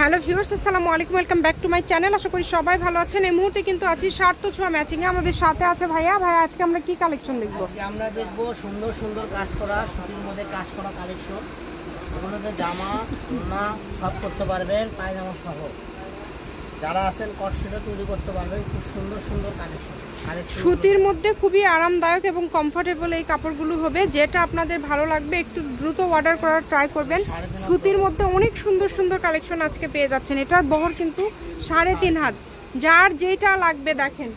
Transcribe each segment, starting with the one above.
Hello viewers, আসসালামু আলাইকুম, welcome back to my channel. আশা করি সবাই ভালো আছেন। এই মুহূর্তে কিন্তু আছি সার্থ ছোঁয়া ম্যাচিংয়ে। আমাদের সাথে আছে ভাইয়া। আজকে আমরা কি কালেকশন দেখব? আমরা দেখব সুন্দর সুন্দর কাজ করা, সুতির মধ্যে কাজ করা কালেকশন। এগুলোতে জামা ওড়না সব করতে পারবেন, পায়জামা সহ। যারা আছেন কটসেটও তৈরি করতে পারবেন। খুব সুন্দর সুন্দর কালেকশন। সুতির মধ্যে খুবই আরামদায়ক এবং কমফোর্টেবল এই কাপড়গুলো হবে। যেটা আপনাদের ভালো লাগবে একটু দ্রুত অর্ডার করার ট্রাই করবেন। সুতির মধ্যে অনেক সুন্দর সুন্দর কালেকশন আজকে পেয়ে যাচ্ছেন। এটার বহর কিন্তু 3.5 হাত। যার যেটা লাগবে দেখেন,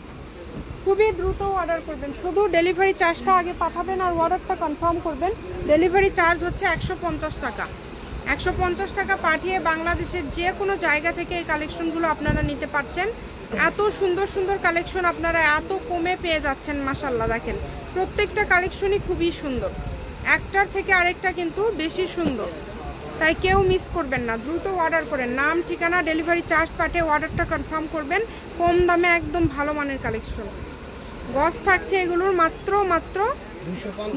খুবই দ্রুত অর্ডার করবেন। শুধু ডেলিভারি চার্জটা আগে পাঠাবেন আর অর্ডারটা কনফার্ম করবেন। ডেলিভারি চার্জ হচ্ছে 150 টাকা। 150 টাকা পাঠিয়ে বাংলাদেশের যে কোনো জায়গা থেকে এই কালেকশনগুলো আপনারা নিতে পারছেন। এত সুন্দর সুন্দর কালেকশন আপনারা এত কমে পেয়ে যাচ্ছেন। মাশাআল্লাহ, দেখেন প্রত্যেকটা কালেকশনই খুবই সুন্দর, একটার থেকে আরেকটা কিন্তু বেশি সুন্দর। তাই কেউ মিস করবেন না, দ্রুত অর্ডার করেন। নাম, ঠিকানা, ডেলিভারি চার্জ পাঠিয়ে অর্ডারটা কনফার্ম করবেন। কম দামে একদম ভালো মানের কালেকশন। গজ থাকছে এগুলোর মাত্র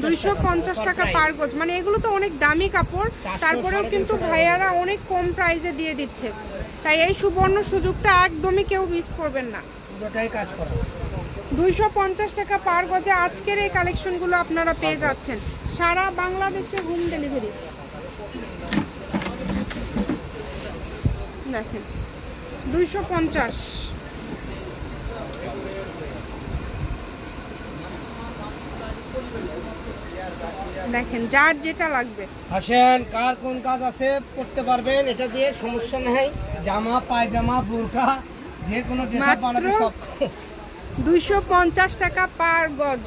250 টাকা পার গজ। মানে এগুলো তো অনেক দামি কাপড়, তারপরেও কিন্তু ভাইয়ারা অনেক কম প্রাইসে দিয়ে দিচ্ছে। তাই এই সুবর্ণ সুযোগটা একদমই কেউ মিস করবেন না। পুরোটাই কাজ করা। 250 টাকা পার গজে আজকের এই কালেকশনগুলো আপনারা পেয়ে যাচ্ছেন। সারা বাংলাদেশে হোম ডেলিভারি। দেখেন 250। দেখেন যার যেটা লাগবে আসেন, কার কোন কাজ আছে করতে পারবেন। এটা দিয়ে সমস্যা নাই। জামা, পায়জামা, বোরকা যে কোনো ড্রেস বানাতে সক্ষম। 250 টাকা পার গজ।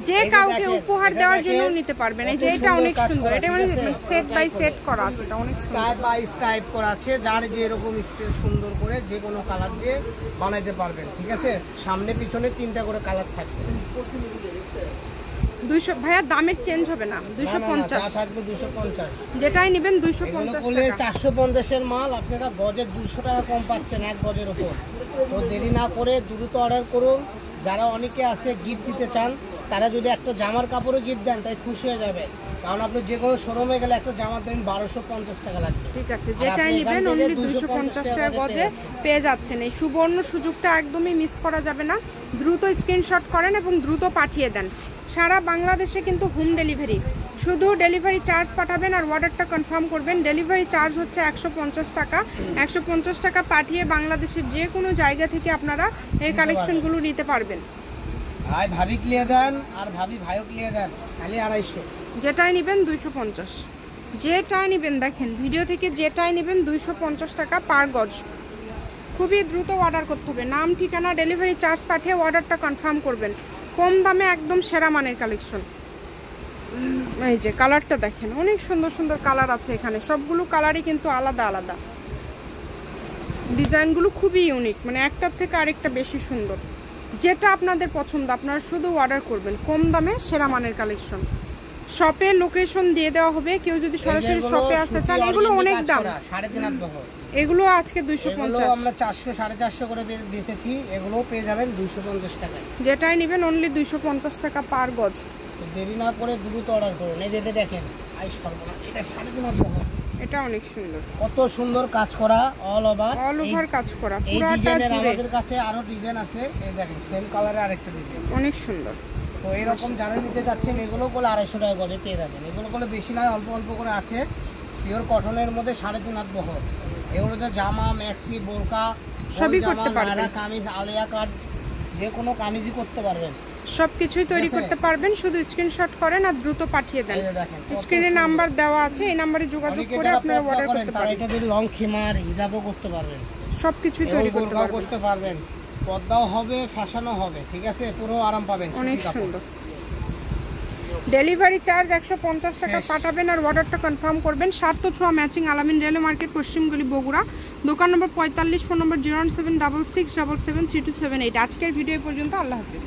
যে কাউকে উপহার দেওয়ার জন্য নিতে পারবেন। এই যে এটা অনেক সুন্দর। এটা মানে সেট বাই সেট করা আছে। এটা অনেক সুন্দর, স্টাইপ বাই স্টাইপ করা আছে। যার যে এরকম স্টাইল সুন্দর করে যে কোনো কালার দিয়ে বানাইতে পারবেন। ঠিক আছে, সামনে পিছনে 3টা করে কালার থাকবে। 200 ভাইয়া, দামের চেঞ্জ হবে না। 250 থাকবে। 250 যেটাই নেবেন 250 টাকা। 450 এর মাল আপনারা গজে 200 টাকা কম পাচ্ছেন এক গজের উপর। তো দেরি না করে দ্রুত অর্ডার করুন। যারা অনেকে আছে গিফট দিতে চান, তারা যদি একটা জামার কাপড়ও গিফট দেন তাই খুশি হয়ে যাবে। কারণ আপনি যে কোনো শোরুমে গেলে একটা জামার দাম 1250 টাকা লাগবে। ঠিক আছে, যেটাই নেবেন অনলি 250 টাকা গজে পেয়ে যাচ্ছেন। এই সুবর্ণ সুযোগটা একদমই মিস করা যাবে না। দ্রুত স্ক্রিনশট করেন এবং দ্রুত পাঠিয়ে দেন। সারা বাংলাদেশে কিন্তু হোম ডেলিভারি। শুধু ডেলিভারি চার্জ পাঠাবেন আর অর্ডারটা কনফার্ম করবেন। ডেলিভারি চার্জ হচ্ছে 150 টাকা। 150 টাকা পাঠিয়ে বাংলাদেশের যে কোনো জায়গা থেকে আপনারা এই কালেকশনগুলো নিতে পারবেন। ভাই ভাবি ক্লিয়ে দেন আর ভাবি ভাইও ক্লিয়ে দেন, খালি 250। যেটাই নেবেন 250। যেটাই নেবেন দেখেন ভিডিও থেকে যেটাই নেবেন 250 টাকা পার গজ। খুবই দ্রুত অর্ডার করতে হবে। নাম, ঠিকানা, ডেলিভারি চার্জ পাঠিয়ে অর্ডারটা কনফার্ম করবেন। কম দামে একদম সেরা মানের কালেকশন। এই যে কালারটা দেখেন, অনেক সুন্দর সুন্দর কালার আছে এখানে। সবগুলো কালারই কিন্তু আলাদা আলাদা। ডিজাইনগুলো খুবই ইউনিক, মানে একটার থেকে আরেকটা বেশি সুন্দর। যেটা আপনাদের পছন্দ আপনারা শুধু অর্ডার করবেন। কম দামে সেরা মানের কালেকশন। শপে লোকেশন দিয়ে দেওয়া হবে। কেউ যদি সরাসরি শপে আসতে চান, এগুলো অনেক দাম। 3.5 হাত বহর। এগুলো আজকে 250। আমরা 400 450 করে বেচেছি। এগুলো পেয়ে যাবেন 250 টাকায়। যেটাই নেবেন অনলি 250 টাকা পার গজ। দেরি না করে দ্রুত অর্ডার করুন। এই যে দেখেন, আই সর্বনা, এটা 3.5 হাত বহর। এটা অনেক সুন্দর, কত সুন্দর কাজ করা, অল ওভার কাজ করা এই পুরোটা জুড়ে। আমাদের কাছে আরো ডিজাইন আছে। এই দেখেন সেম কালারে আরেকটা ডিজাইন, অনেক সুন্দর। তো এরকম যারা নিতে যাচ্ছেন এগুলো বলে 250 টাকা গজে পেয়ে যাবেন। এগুলো বলে বেশি নয়, অল্প অল্প করে আছে। পিওর কটনের মধ্যে 3.5 হাত বহর। এগুলোতে জামা, ম্যাক্সি, বোরকা সবই করতে পারবেন। কামিজ, আলিয়া কাট যে কোনো কামিজই করতে পারবেন। সবকিছুই তৈরি করতে পারবেন। শুধু স্ক্রিনশট করেন আর দ্রুত পাঠিয়ে দেন। স্ক্রিনে নাম্বার দেওয়া আছে, এই নম্বরে যোগাযোগ করে আপনারা অর্ডার করতে পারবেন। এটা দিয়ে লং খিমার, হিজাবও করতে পারবেন। সবকিছুই তৈরি করতে পারবেন। পর্দাও হবে, ফ্যাশনও হবে। ঠিক আছে, পুরো আরাম পাবেন। অনেক সুন্দর। ডেলিভারি চার্জ 150 টাকা পাঠাবেন আর অর্ডারটা কনফার্ম করবেন। সার্থ ছোঁয়া ম্যাচিং, আলামিন রেলওয়ে মার্কেট, পশ্চিমগলি, বগুড়া। দোকান নম্বর 45, ফোন নম্বর 01766773278। আজকের ভিডিও পর্যন্ত। আল্লাহ হাফেজ।